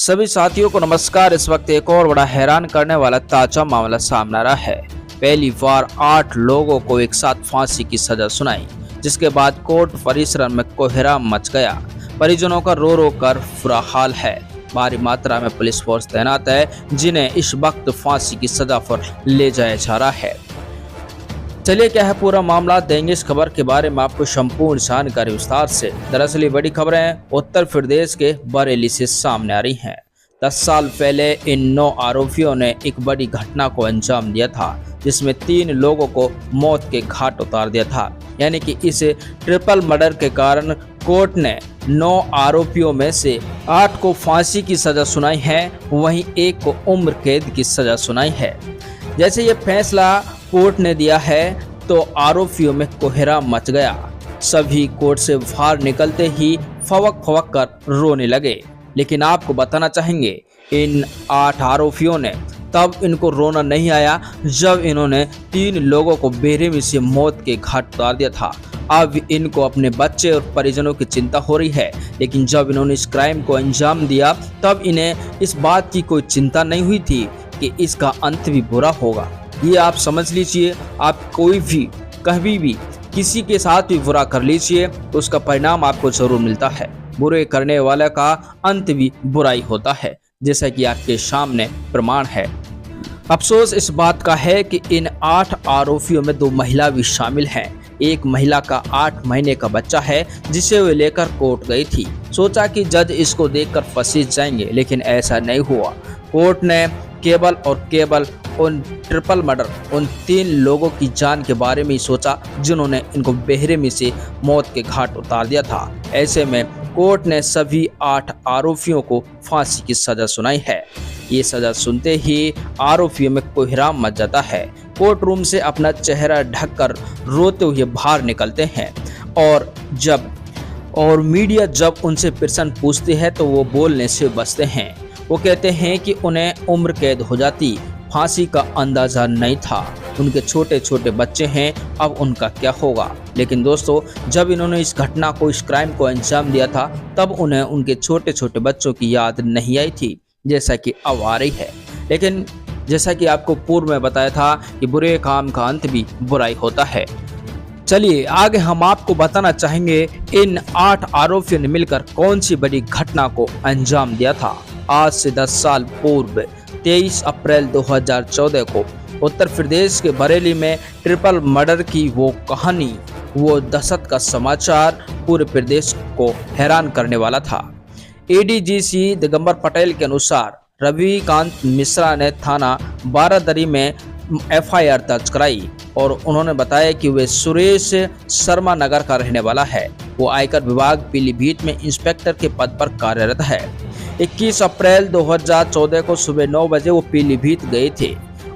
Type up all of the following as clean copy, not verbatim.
सभी साथियों को नमस्कार। इस वक्त एक और बड़ा हैरान करने वाला ताजा मामला सामने आ रहा है। पहली बार 8 लोगों को एक साथ फांसी की सजा सुनाई, जिसके बाद कोर्ट परिसर में कोहराम मच गया। परिजनों का रो रो कर बुरा हाल है। भारी मात्रा में पुलिस फोर्स तैनात है, जिन्हें इस वक्त फांसी की सजा पर ले जाया जा रहा है। चलिए क्या है पूरा मामला, देंगे इस खबर के बारे में आपको संपूर्ण जानकारी विस्तार से। दरअसल ये बड़ी खबरें उत्तर प्रदेश के बरेली से सामने आ रही हैं। 10 साल पहले इन 9 आरोपियों ने एक बड़ी घटना को अंजाम दिया था, जिसमें 3 लोगों को मौत के घाट उतार दिया था। यानी कि इस ट्रिपल मर्डर के कारण कोर्ट ने 9 आरोपियों में से 8 को फांसी की सजा सुनाई है, वहीं 1 को उम्र कैद की सजा सुनाई है। जैसे ये फैसला कोर्ट ने दिया है तो आरोपियों में कोहराम मच गया। सभी कोर्ट से बाहर निकलते ही फवक फवक कर रोने लगे। लेकिन आपको बताना चाहेंगे, इन 8 आरोपियों ने तब इनको रोना नहीं आया जब इन्होंने 3 लोगों को बेरहमी से मौत के घाट उतार दिया था। अब इनको अपने बच्चे और परिजनों की चिंता हो रही है। लेकिन जब इन्होंने इस क्राइम को अंजाम दिया तब इन्हें इस बात की कोई चिंता नहीं हुई थी कि इसका अंत भी बुरा होगा। ये आप समझ लीजिए, आप कोई भी कभी भी किसी के साथ भी बुरा कर लीजिए तो उसका परिणाम आपको जरूर मिलता है। बुरे करने वाले का अंत भी बुराई होता है, जैसा कि आपके सामने प्रमाण है। अफसोस इस बात का है कि इन 8 आरोपियों में 2 महिला भी शामिल हैं। एक महिला का 8 महीने का बच्चा है, जिसे वे लेकर कोर्ट गई थी। सोचा कि जज इसको देखकर फंसी जाएंगे, लेकिन ऐसा नहीं हुआ। कोर्ट ने केवल और केवल उन ट्रिपल मर्डर, उन 3 लोगों की जान के बारे में ही सोचा, जिन्होंने इनको बेरहमी से मौत के घाट उतार दिया था। ऐसे में कोर्ट ने सभी 8 आरोपियों को फांसी की सजा सुनाई है। ये सजा सुनते ही आरोपियों में कोहराम मच जाता है। कोर्ट रूम से अपना चेहरा ढककर रोते हुए बाहर निकलते हैं और मीडिया जब उनसे प्रश्न पूछती है तो वो बोलने से बचते हैं। वो कहते हैं कि उन्हें उम्र कैद हो जाती, फांसी का अंदाजा नहीं था। उनके छोटे छोटे बच्चे हैं, अब उनका क्या होगा। लेकिन दोस्तों, जब इन्होंने इस घटना को, इस क्राइम को अंजाम दिया था, तब उन्हें उनके छोटे छोटे बच्चों की याद नहीं आई थी, जैसा कि अब आ रही है। लेकिन जैसा कि आपको पूर्व में बताया था कि बुरे काम का अंत भी बुराई होता है। चलिए आगे हम आपको बताना चाहेंगे, इन 8 आरोपियों ने मिलकर कौन सी बड़ी घटना को अंजाम दिया था। आज से 10 साल पूर्व 23 अप्रैल 2014 को उत्तर प्रदेश के बरेली में ट्रिपल मर्डर की वो कहानी, वो दहशत का समाचार पूरे प्रदेश को हैरान करने वाला था। एडीजीसी दिगंबर पटेल के अनुसार रविकांत मिश्रा ने थाना बारादरी में FIR दर्ज कराई और उन्होंने बताया कि वे सुरेश शर्मा नगर का रहने वाला है। वो आयकर विभाग पीलीभीत में इंस्पेक्टर के पद पर कार्यरत है। 21 अप्रैल 2014 को सुबह 9 बजे वो पीलीभीत गए थे।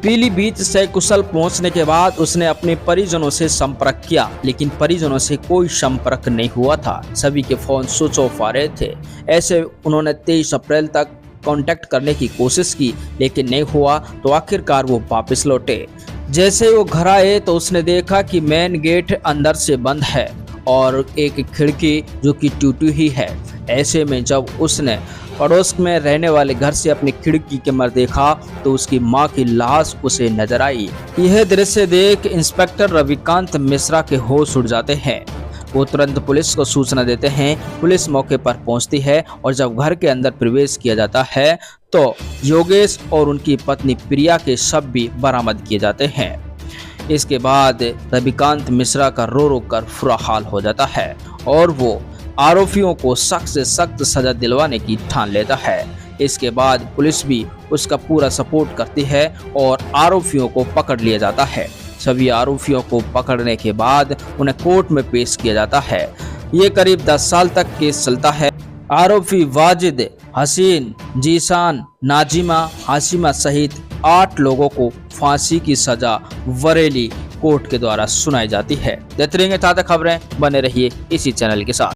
पीलीभीत से कुशल पहुंचने के बाद उसने अपने परिजनों से संपर्क किया, लेकिन परिजनों से कोई संपर्क नहीं हुआ था। सभी के फोन स्विच ऑफ आ रहे थे। ऐसे उन्होंने 23 अप्रैल तक कांटेक्ट करने की कोशिश की, लेकिन नहीं हुआ। तो आखिरकार वो वापस लौटे। जैसे वो घर आए तो उसने देखा कि मेन गेट अंदर से बंद है और एक खिड़की जो कि टूटी ही है। ऐसे में जब उसने पड़ोस में रहने वाले घर से अपनी खिड़की के मर देखा तो उसकी मां की लाश उसे नजर आई। यह दृश्य देख इंस्पेक्टर रविकांत मिश्रा के होश उड़ जाते हैं। वो तुरंत पुलिस को सूचना देते हैं। पुलिस मौके पर पहुंचती है और जब घर के अंदर प्रवेश किया जाता है तो योगेश और उनकी पत्नी प्रिया के शव भी बरामद किए जाते हैं। इसके बाद रविकांत मिश्रा का रो रो कर बुरा हाल हो जाता है और वो आरोपियों को सख्त से सख्त सजा दिलवाने की ठान लेता है। इसके बाद पुलिस भी उसका पूरा सपोर्ट करती है और आरोपियों को पकड़ लिया जाता है। सभी आरोपियों को पकड़ने के बाद उन्हें कोर्ट में पेश किया जाता है। ये करीब 10 साल तक केस चलता है। आरोपी वाजिद, हसीन, जीशान, नाजिमा, हाशिमा सहित 8 लोगों को फांसी की सजा बरेली कोर्ट के द्वारा सुनाई जाती है। देते रहेंगे ताज़ा खबरें, बने रहिए इसी चैनल के साथ।